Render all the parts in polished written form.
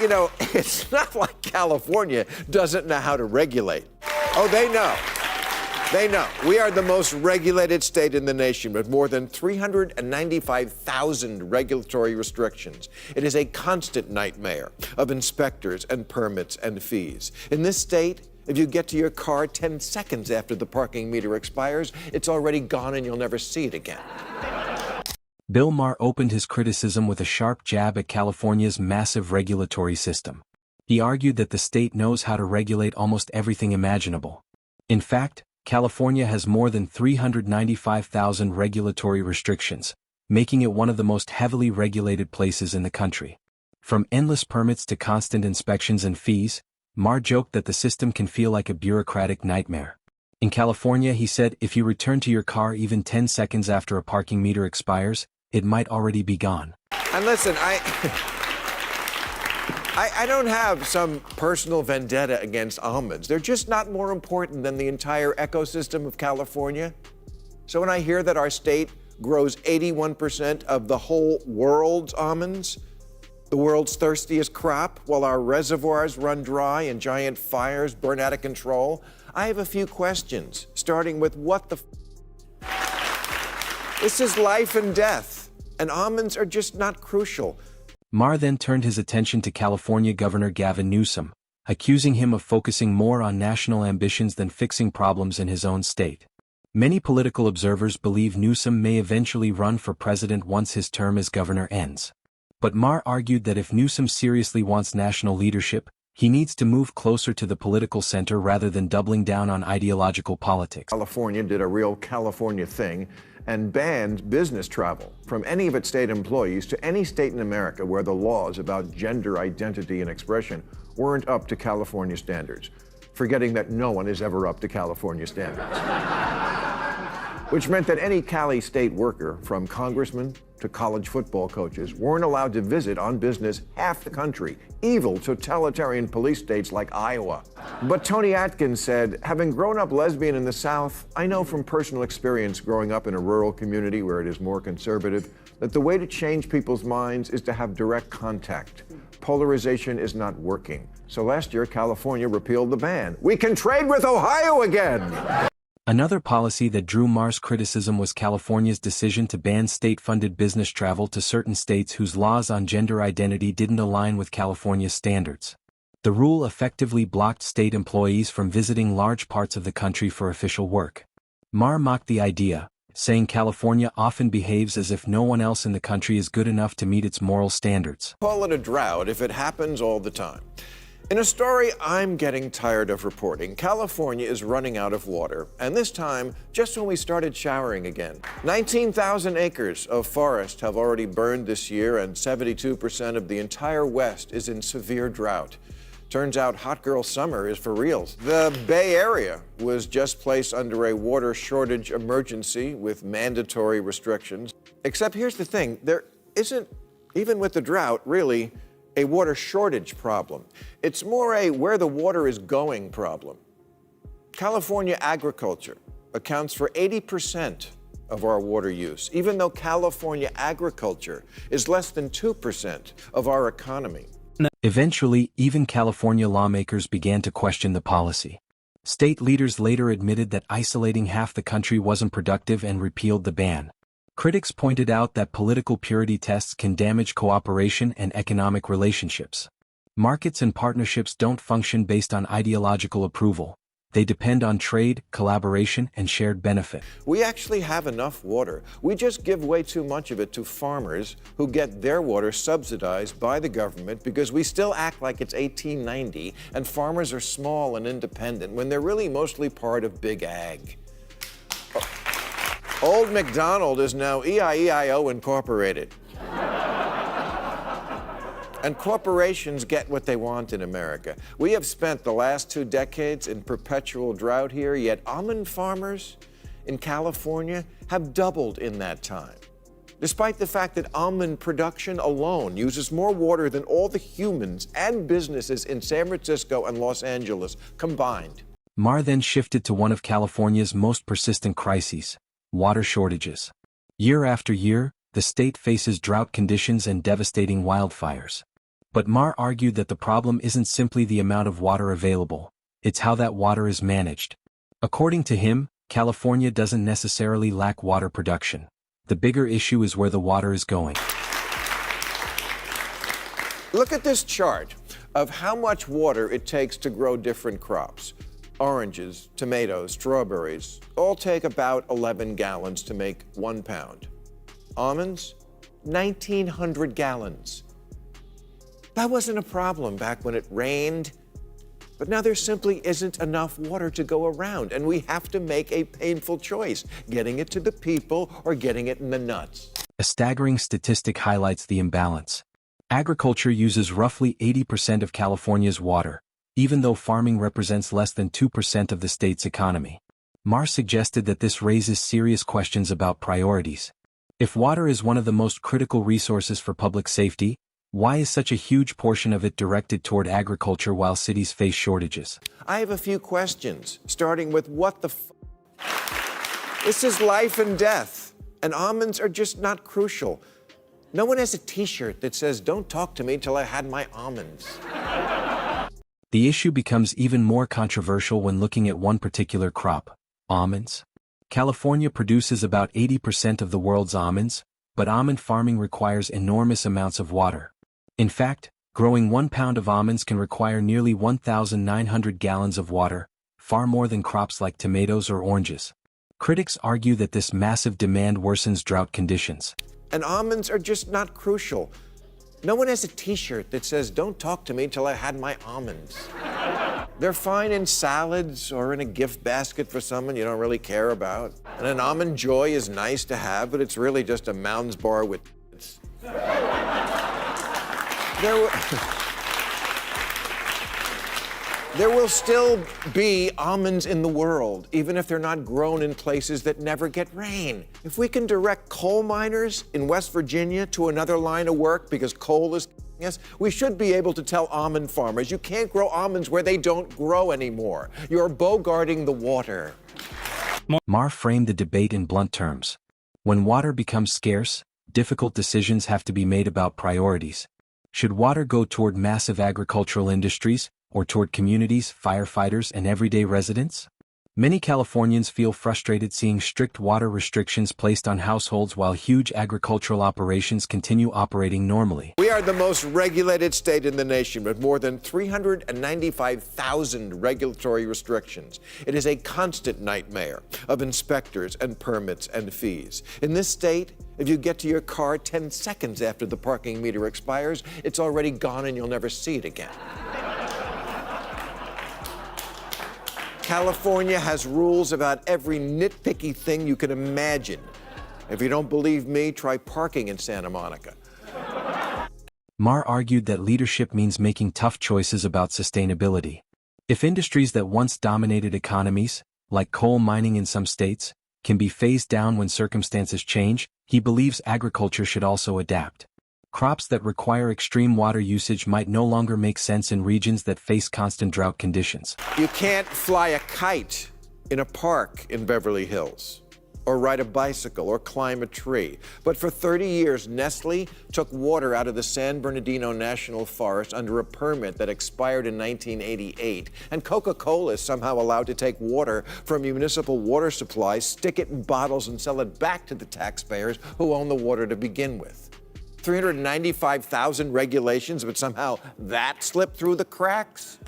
You know, it's not like California doesn't know how to regulate. Oh, they know. They know. We are the most regulated state in the nation with more than 395,000 regulatory restrictions. It is a constant nightmare of inspectors and permits and fees. In this state, if you get to your car 10 seconds after the parking meter expires, it's already gone and you'll never see it again. Bill Maher opened his criticism with a sharp jab at California's massive regulatory system. He argued that the state knows how to regulate almost everything imaginable. In fact, California has more than 395,000 regulatory restrictions, making it one of the most heavily regulated places in the country. From endless permits to constant inspections and fees, Maher joked that the system can feel like a bureaucratic nightmare. In California, he said, if you return to your car even 10 seconds after a parking meter expires, it might already be gone. And listen, I don't have some personal vendetta against almonds. They're just not more important than the entire ecosystem of California. So when I hear that our state grows 81% of the whole world's almonds, the world's thirstiest crop, while our reservoirs run dry and giant fires burn out of control, I have a few questions, starting with what the This is life and death, and almonds are just not crucial. Maher then turned his attention to California Governor Gavin Newsom, accusing him of focusing more on national ambitions than fixing problems in his own state. Many political observers believe Newsom may eventually run for president once his term as governor ends. But Maher argued that if Newsom seriously wants national leadership, he needs to move closer to the political center rather than doubling down on ideological politics. California did a real California thing and banned business travel from any of its state employees to any state in America where the laws about gender identity and expression weren't up to California standards, forgetting that no one is ever up to California standards. Which meant that any Cali state worker, from congressmen to college football coaches, weren't allowed to visit on business half the country, evil totalitarian police states like Iowa. But Tony Atkins said, having grown up lesbian in the South, I know from personal experience growing up in a rural community where it is more conservative, that the way to change people's minds is to have direct contact. Polarization is not working. So last year, California repealed the ban. We can trade with Ohio again! Another policy that drew Maher's criticism was California's decision to ban state-funded business travel to certain states whose laws on gender identity didn't align with California's standards. The rule effectively blocked state employees from visiting large parts of the country for official work. Maher mocked the idea, saying California often behaves as if no one else in the country is good enough to meet its moral standards. Call it a drought if it happens all the time. In a story I'm getting tired of reporting, California is running out of water, and this time, just when we started showering again. 19,000 acres of forest have already burned this year, and 72% of the entire West is in severe drought. Turns out hot girl summer is for reals. The Bay Area was just placed under a water shortage emergency with mandatory restrictions. Except here's the thing, there isn't, even with the drought, really a water shortage problem. It's more a where the water is going problem. California agriculture accounts for 80% of our water use, even though California agriculture is less than 2% of our economy. Eventually, even California lawmakers began to question the policy. State leaders later admitted that isolating half the country wasn't productive and repealed the ban. Critics pointed out that political purity tests can damage cooperation and economic relationships. Markets and partnerships don't function based on ideological approval. They depend on trade, collaboration, and shared benefit. We actually have enough water. We just give way too much of it to farmers who get their water subsidized by the government because we still act like it's 1890 and farmers are small and independent when they're really mostly part of big ag. Old MacDonald is now E-I-E-I-O Incorporated. And corporations get what they want in America. We have spent the last 2 decades in perpetual drought here, yet almond farmers in California have doubled in that time. Despite the fact that almond production alone uses more water than all the humans and businesses in San Francisco and Los Angeles combined. Maher then shifted to one of California's most persistent crises: water shortages. Year after year, the state faces drought conditions and devastating wildfires. But Maher argued that the problem isn't simply the amount of water available, it's how that water is managed. According to him, California doesn't necessarily lack water production. The bigger issue is where the water is going. Look at this chart of how much water it takes to grow different crops. Oranges, tomatoes, strawberries all take about 11 gallons to make 1 pound. Almonds, 1,900 gallons. That wasn't a problem back when it rained, but now there simply isn't enough water to go around, and we have to make a painful choice, getting it to the people or getting it in the nuts. A staggering statistic highlights the imbalance. Agriculture uses roughly 80% of California's water, even though farming represents less than 2% of the state's economy. Maher suggested that this raises serious questions about priorities. If water is one of the most critical resources for public safety, why is such a huge portion of it directed toward agriculture while cities face shortages? I have a few questions, starting with what the This is life and death, and almonds are just not crucial. No one has a t-shirt that says, "Don't talk to me till I had my almonds." The issue becomes even more controversial when looking at one particular crop, almonds. California produces about 80% of the world's almonds, but almond farming requires enormous amounts of water. In fact, growing 1 pound of almonds can require nearly 1,900 gallons of water, far more than crops like tomatoes or oranges. Critics argue that this massive demand worsens drought conditions. And almonds are just not crucial. No one has a t-shirt that says, "Don't talk to me till I had my almonds." They're fine in salads or in a gift basket for someone you don't really care about. And an almond joy is nice to have, but it's really just a Mounds bar with There will still be almonds in the world, even if they're not grown in places that never get rain. If we can direct coal miners in West Virginia to another line of work because coal is us, we should be able to tell almond farmers, you can't grow almonds where they don't grow anymore. You're bogarting the water. Maher framed the debate in blunt terms. When water becomes scarce, difficult decisions have to be made about priorities. Should water go toward massive agricultural industries, or toward communities, firefighters, and everyday residents? Many Californians feel frustrated seeing strict water restrictions placed on households while huge agricultural operations continue operating normally. We are the most regulated state in the nation with more than 395,000 regulatory restrictions. It is a constant nightmare of inspectors and permits and fees. In this state, if you get to your car 10 seconds after the parking meter expires, it's already gone and you'll never see it again. California has rules about every nitpicky thing you can imagine. If you don't believe me, try parking in Santa Monica. Maher argued that leadership means making tough choices about sustainability. If industries that once dominated economies, like coal mining in some states, can be phased down when circumstances change, he believes agriculture should also adapt. Crops that require extreme water usage might no longer make sense in regions that face constant drought conditions. You can't fly a kite in a park in Beverly Hills, or ride a bicycle, or climb a tree. But for 30 years, Nestle took water out of the San Bernardino National Forest under a permit that expired in 1988. And Coca-Cola is somehow allowed to take water from municipal water supplies, stick it in bottles, and sell it back to the taxpayers who own the water to begin with. 395,000 regulations, but somehow that slipped through the cracks?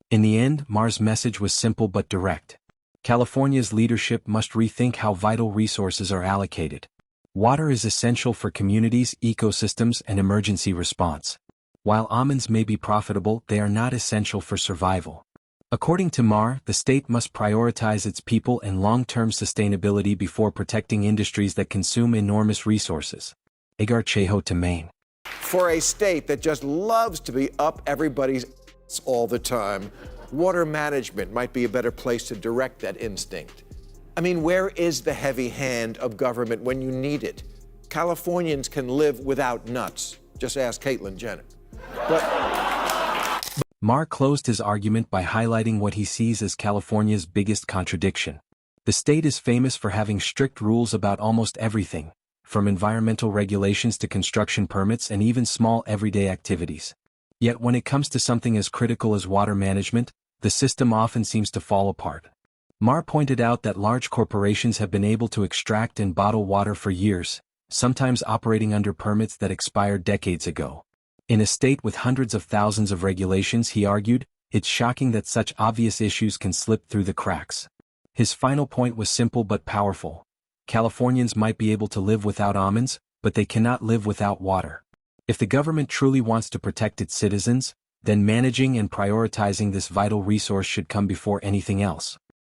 In the end, Maher's message was simple but direct. California's leadership must rethink how vital resources are allocated. Water is essential for communities, ecosystems, and emergency response. While almonds may be profitable, they are not essential for survival. According to Maher, the state must prioritize its people and long-term sustainability before protecting industries that consume enormous resources. Agar Cheho to Maine. For a state that just loves to be up everybody's ass all the time, water management might be a better place to direct that instinct. I mean, where is the heavy hand of government when you need it? Californians can live without nuts. Just ask Caitlyn Jenner. Maher closed his argument by highlighting what he sees as California's biggest contradiction. The state is famous for having strict rules about almost everything, from environmental regulations to construction permits and even small everyday activities. Yet when it comes to something as critical as water management, the system often seems to fall apart. Maher pointed out that large corporations have been able to extract and bottle water for years, sometimes operating under permits that expired decades ago. In a state with hundreds of thousands of regulations, he argued, it's shocking that such obvious issues can slip through the cracks. His final point was simple but powerful. Californians might be able to live without almonds, but they cannot live without water. If the government truly wants to protect its citizens, then managing and prioritizing this vital resource should come before anything else.